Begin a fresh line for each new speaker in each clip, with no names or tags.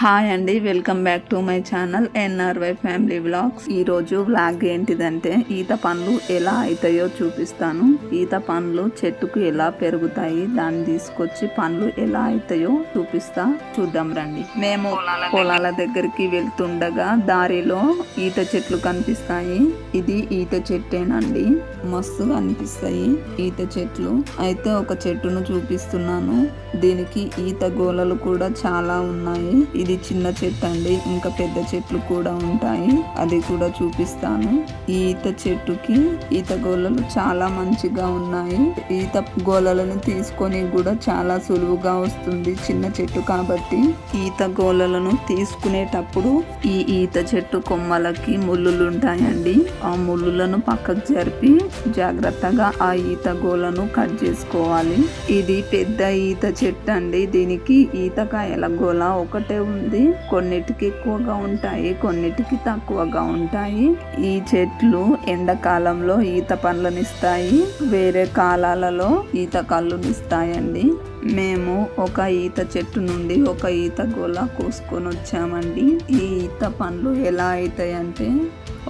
Hi అండి, welcome back to my channel ఎన్ఆర్వై family vlogs. ఈరోజు vlog ఏంటిదంటే ఈత పండ్లు ఎలా అవుతాయో చూపిస్తాను. ఈత పండ్లు చెట్టుకు ఎలా పెరుగుతాయి, దాన్ని తీసుకొచ్చి పండ్లు ఎలా అవుతాయో చూపిస్తా. చూద్దాం రండి. మేము పొలాల దగ్గరికి వెళ్తుండగా దారిలో ఈత చెట్లు కనిపిస్తాయి. ఇది ఈత చెట్టేనండి, మస్తుగా అనిపిస్తాయి ఈత చెట్లు. అయితే ఒక చెట్టును చూపిస్తున్నాను. దీనికి ఈత గోళలు కూడా చాలా ఉన్నాయి. ఇది చిన్న చెట్టు అండి, ఇంకా పెద్ద చెట్లు కూడా ఉంటాయి, అది కూడా చూపిస్తాను. ఈ ఈత చెట్టుకి ఈత గోళలు చాలా మంచిగా ఉన్నాయి. ఈత గోళలను తీసుకొని కూడా చాలా సులువుగా వస్తుంది, చిన్న చెట్టు కాబట్టి. ఈత గోళలను తీసుకునేటప్పుడు ఈ ఈత చెట్టు కొమ్మలకి ముళ్ళులు ఉంటాయండి. ఆ ముళ్ళులను పక్కకు జరిపి జాగ్రత్తగా ఆ ఈత గోళను కట్ చేసుకోవాలి. ఇది పెద్ద ఈత చెట్టు అండి, దీనికి ఈతకాయల గోళ ఒకటే ఉంది. కొన్నిటికి ఎక్కువగా ఉంటాయి, కొన్నిటికి తక్కువగా ఉంటాయి. ఈ చెట్లు ఎండాకాలంలో ఈత పండ్లనిస్తాయి, వేరే కాలాలలో ఈత కళ్ళునిస్తాయండి. మేము ఒక ఈత చెట్టు నుండి ఒక ఈత గోళ కోసుకొని వచ్చామండి. ఈ ఈత పండ్లు ఎలా అవుతాయంటే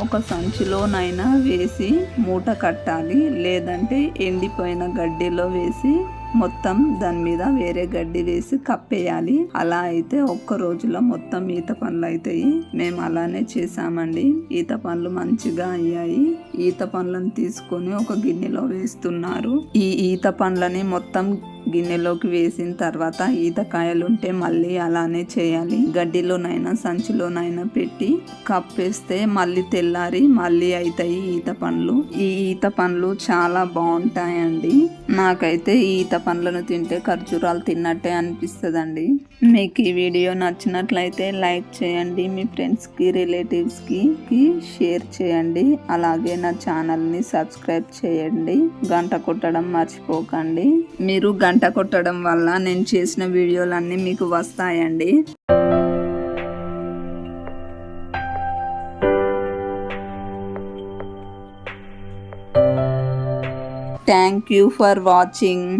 ఒక సంచిలోనైనా వేసి మూట కట్టాలి, లేదంటే ఎండిపోయిన గడ్డిలో వేసి మొత్తం దాని మీద వేరే గడ్డి వేసి కప్పేయాలి. అలా అయితే ఒక్క రోజులో మొత్తం ఈత పండ్లు అవుతాయి. మేము అలానే చేసామండి. ఈత పండ్లు మంచిగా అయ్యాయి. ఈత పండ్లను తీసుకొని ఒక గిన్నెలో వేస్తున్నారు. ఈ ఈత పండ్లని మొత్తం గిన్నెలోకి వేసిన తర్వాత ఈతకాయలుంటే మళ్ళీ అలానే చేయాలి. గడ్డిలోనైనా సంచిలోనైనా పెట్టి కప్పేస్తే మళ్ళీ తెల్లారి మళ్ళీ అవుతాయి ఈత పండ్లు. ఈ ఈత పండ్లు చాలా బాగుంటాయండి. నాకైతే ఈత పండ్లను తింటే ఖర్జూరాలు తిన్నట్టే అనిపిస్తుందండి. మీకు ఈ వీడియో నచ్చినట్లయితే లైక్ చేయండి, మీ ఫ్రెండ్స్కి రిలేటివ్స్కి షేర్ చేయండి. అలాగే నా ఛానల్ని సబ్స్క్రైబ్ చేయండి, గంట కొట్టడం మర్చిపోకండి. మీరు గంట కొట్టడం వల్ల నేను చేసిన వీడియోలన్నీ మీకు వస్తాయండి. Thank you for watching.